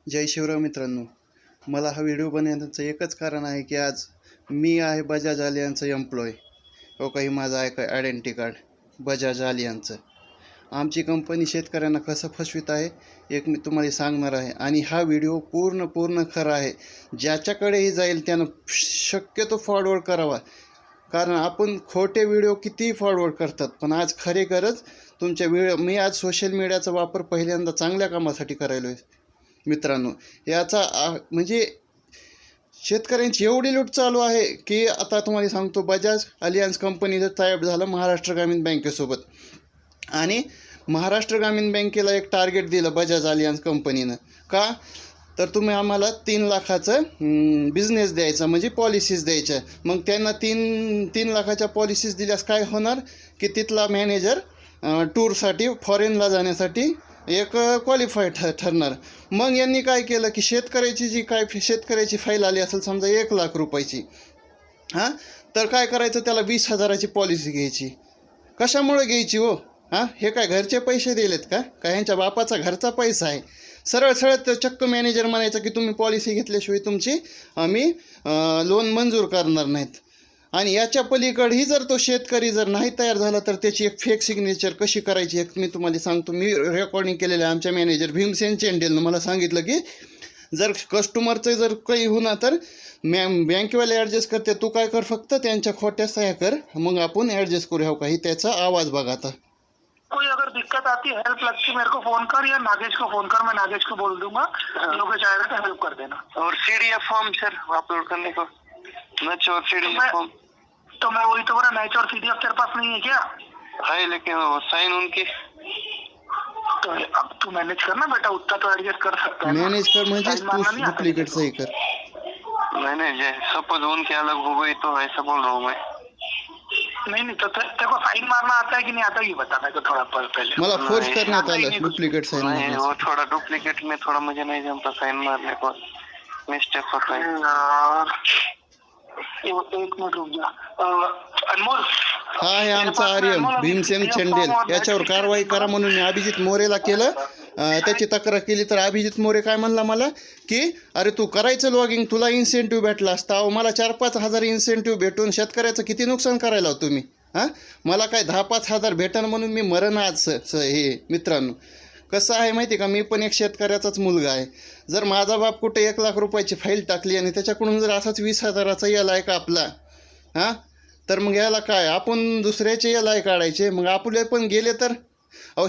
जय शिवराय मित्रांनो, मला हा व्हिडिओ बनवण्याचं एकच कारण आहे की आज मी आहे बजाज आलियांचं एम्प्लॉय. हो, काही माझं आहे का आयडेंटिटी कार्ड बजाज आलियांचं. आमची कंपनी शेतकऱ्यांना कसं फसवित आहे एक मी तुम्हाला सांगणार आहे. आणि हा व्हिडिओ पूर्ण खरा आहे. ज्याच्याकडेही जाईल त्यानं शक्यतो फॉरवर्ड करावा, कारण आपण खोटे व्हिडिओ कितीही फॉरवर्ड करतात, पण आज खरी गरज तुमच्या मी आज सोशल मीडियाचा वापर पहिल्यांदा चांगल्या कामासाठी करायलो आहे मित्रांनो. याचा म्हणजे शेतकऱ्यांची एवढी लूट चालू आहे की आता तुम्हाला सांगतो, बजाज अलियन्स कंपनीचं टायअप झालं महाराष्ट्र ग्रामीण बँकेसोबत. आणि महाराष्ट्र ग्रामीण बँकेला एक टार्गेट दिलं बजाज अलियन्स कंपनीनं. का तर तुम्ही आम्हाला 3 लाखाचं बिझनेस द्यायचा, म्हणजे पॉलिसीज द्यायच्या. मग त्यांना तीन लाखाच्या पॉलिसीज दिल्यास काय होणार की तिथला मॅनेजर टूरसाठी फॉरेनला जाण्यासाठी एक क्वालिफाय ठरणार. मग यांनी काय केलं की शेतकऱ्याची जी काय शेतकऱ्याची फाईल आली असेल समजा 1 लाख रुपयाची, तर काय करायचं, त्याला 20,000ची पॉलिसी घ्यायची. कशामुळे घ्यायची हो? हे काय घरचे पैसे दिलेत का ह्यांच्या बापाचा घरचा पैसा आहे? सरळ तर चक्क मॅनेजर म्हणायचं की तुम्ही पॉलिसी घेतल्याशिवाय तुमची आम्ही लोन मंजूर करणार नाहीत. आणि याच्या पलीकडेही जर तो शेतकरी जर नाही तयार झाला तर त्याची एक फेक सिग्नेचर कशी करायची एक मी तुम्हाला सांगतो. मी रेकॉर्डिंग केलेलं आहे. आमच्या मॅनेजर भीमसेन चेंडेलनं मला सांगितलं की जर कस्टमरचं जर काही होणार तर बँकेवाले ॲडजस्ट करते, तू काय कर फक्त त्यांच्या खोट्या सह्या कर, मग आपण ॲडजस्ट करू. काही त्याचा आवाज बघा. आता कोई अगर दिक्कत आती है, हेल्प लगती है, मेरे को फोन कर या नागेश को फोन कर, मैं नागेश को बोल दूंगा, लोग चाहेगा तो हेल्प कर देना. और सीडीएफ फॉर्म सर अपलोड करने को मैच और सीडीएफ फॉर्म तो मैं वही तो बोला, मैच और सीडीएफ तेरे पास नहीं है क्या? है, लेकिन वो साइन उनकी. तो अब तू मैनेज करना बेटा, उतना तो एडजस्ट कर सकता है. मॅनेज कर म्हणजे तू डुप्लिकेट सही कर. मैंने सपोज उनके अलग हो गई तो ऐसा बोल रहा हूँ मैं. नहीं तो तेरे को साइन मारना आता है कि नहीं आता, ये बता मेरे को थोड़ा पहले. मला फोर्स करण्यात आलं डुप्लिकेट साइन नहीं, वो थोड़ा डुप्लीकेट में थोड़ा मुझे नहीं जमता साइन मारने को, मिस्टेक होता है. एक मिनट रुक जा. अनमोल, हा आहे आमचा आर्यन भीमसेन चेंडेल. याच्यावर कारवाई करा म्हणून मी अभिजित मोरेला केलं. त्याची तक्रार केली तर अभिजित मोरे काय म्हणला मला की अरे तू करायचं लॉगिंग, तुला इन्सेंटिव्ह भेटला असता. मला 4-5 हजार इन्सेंटिव्ह भेटून शेतकऱ्याचं किती नुकसान करायला हो तुम्ही. मला काय 10-5 हजार भेटन म्हणून मी मरण आज. हे मित्रांनो कसं आहे माहिती का, मी पण एक शेतकऱ्याचाच मुलगा आहे. जर माझा बाप कुठे 1 लाख रुपयाची फाईल टाकली आणि त्याच्याकडून जर असाच 20,000चा याला आहे का आपला, तर मग याला काय आपण दुसऱ्याचे याला आहे काढायचे. मग आपले पण गेले तर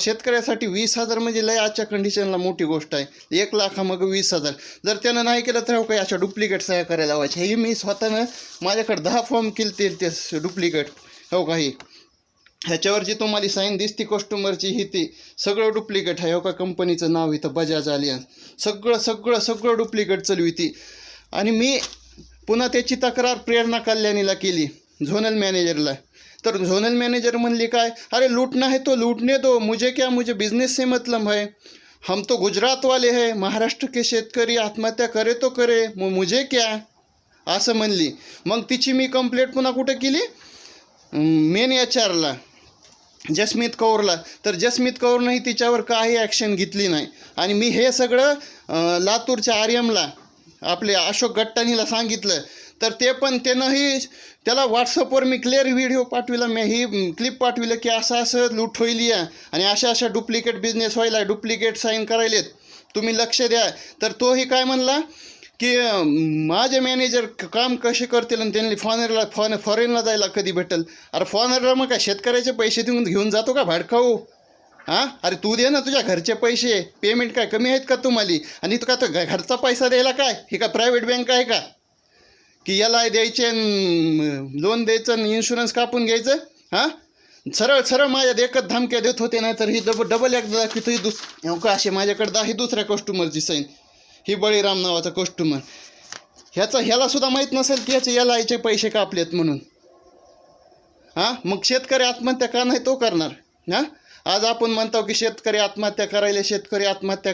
शेतकऱ्यासाठी 20,000 म्हणजे लय आजच्या कंडिशनला मोठी गोष्ट आहे. 1 लाख मग 20,000 जर त्यानं नाही केलं तर काही अशा डुप्लिकेट सह्या करायला लावायच्या. हे मी स्वतःनं माझ्याकडे 10 फॉर्म केले ते डुप्लिकेट. काही ह्याच्यावर जी तुम्हाला साईन दिसती कस्टमरची ही ती सगळं डुप्लिकेट आहे. का कंपनीचं नाव इथं बजाज आलियन्स, सगळं डुप्लिकेट चालवी ती. आणि मी पुन्हा त्याची तक्रार प्रेरणा कल्याणीला केली, झोनल मॅनेजरला. तर झोनल मॅनेजर म्हणली काय, अरे लूटना है तो लूटने दो, मुझे क्या, मुझे बिजनेस से मतलब है, हम तो गुजरात वाले हैं, महाराष्ट्र के शेतकरी आत्महत्या करे तो करे, मुझे क्या, असं म्हणली. मग तिची मी कंप्लेंट पुन्हा कुठे केली, मेन HR ला जसमीत कौरला. तर जसमीत कौरनंही तिच्यावर काही ॲक्शन घेतली नाही. आणि मी हे सगळं लातूरच्या आर्यमला आपले अशोक गट्टानीला सांगितलं. तर ते पण त्यानंही त्याला व्हॉट्सअपवर मी क्लिअर व्हिडिओ पाठविला, मी ही क्लिप पाठविलं की असं लूट होईल या आणि अशा डुप्लिकेट बिझनेस व्हायला, डुप्लिकेट साईन करायलेत, तुम्ही लक्ष द्या. तर तोही काय म्हणला की माझे मॅनेजर काम कसे करतील आणि त्यांनी फॉरेनला जायला कधी भेटेल. अरे फॉरेनला मग काय शेतकऱ्याचे पैसे देऊन घेऊन जातो का भाडकाऊ? अरे तू दे ना तुझ्या घरचे पैसे, पेमेंट काय कमी आहेत का तुम्हाला? आणि तू का तो घरचा पैसा द्यायला काय, हे का प्रायव्हेट बँक आहे का की याला द्यायचे लोन द्यायचं आणि इन्शुरन्स कापून घ्यायचं? सरळ माझ्या देखत धमक्या देत होते. नाही तर ही डबल एकदा की तुझी का असे माझ्याकडं ही दुसऱ्या कस्टमरची साईन, ही बळीराम नावाचा कस्टमर, ह्याला सुद्धा माहीत नसेल की याचे याला याचे पैसे कापलेत म्हणून. मग शेतकरी आत्महत्या का नाही तो करणार? आज आपण म्हणतो की शेतकरी आत्महत्या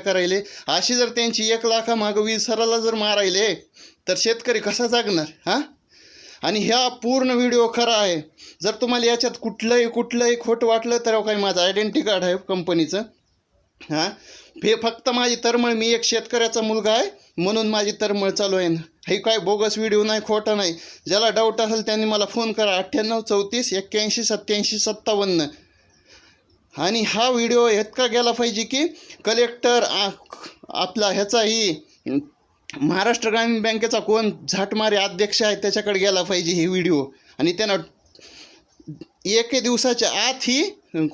करायले. अशी जर त्यांची 1 लाखामागं 20,000ला जर मारायले तर शेतकरी कसा जागणार? आणि ह्या पूर्ण व्हिडिओ खरा आहे. जर तुम्हाला याच्यात कुठलंही खोटं वाटलं तर काही माझं आयडेंटिटी कार्ड आहे कंपनीचं, हां, हे फक्त माझी तरमळ, मी एक शेतकऱ्याचा मुलगा आहे म्हणून माझी तरमळ चालू आहे. हे काय बोगस व्हिडिओ नाही, खोटा नाही. ज्याला डाऊट असेल त्यांनी मला फोन करा 98 34 81 87 57. आणि हा व्हिडिओ इतका गेला पाहिजे की कलेक्टर आपला ह्याचाही महाराष्ट्र ग्रामीण बँकेचा कोण झाटमारे अध्यक्ष आहे त्याच्याकडे गेला पाहिजे ही व्हिडिओ. आणि त्यानं 1 दिवसाच्या आत ही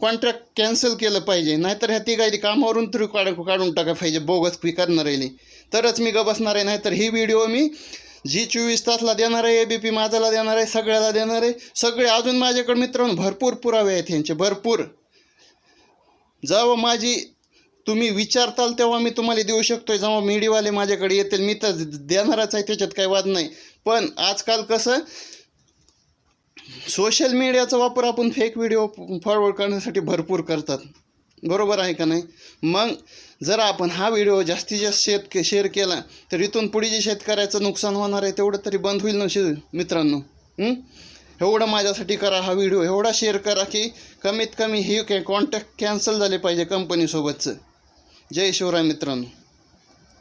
कॉन्ट्रॅक्ट कॅन्सल केलं पाहिजे. नाहीतर ह्या तिघांनी कामावरून तरी काढून टाका पाहिजे बोगस फी करणार आहे, तरच मी बसणार आहे. नाहीतर ही व्हिडिओ मी G24 तासला देणार आहे, ABP माझाला देणार आहे, सगळ्याला देणार आहे. सगळे अजून माझ्याकडे मित्रांनो भरपूर पुरावे आहेत ह्यांचे, भरपूर. जेव्हा तुम्ही विचारताल तेव्हा मी तुम्हाला देऊ शकतो. जेव्हा मीडियावाले माझ्याकडे येतील मी तर देणारच आहे, त्याच्यात काही वाद नाही. पण आजकाल कसं सोशल मीडियाचा वापर आपण फेक व्हिडिओ फॉरवर्ड करण्यासाठी भरपूर करतात, बरोबर आहे का नाही? मग जर आपण हा व्हिडिओ जास्तीत जास्त शेअर केला तर इथून पुढे जे शेतकऱ्याचं नुकसान होणार आहे तेवढं तरी बंद होईल ना मित्रांनो. एवढं माझ्यासाठी करा, हा व्हिडिओ एवढा शेअर करा की कमीत कमी ही कॉन्टॅक्ट कॅन्सल झाले पाहिजे कंपनीसोबतचं. जय शिवराय मित्रांनो.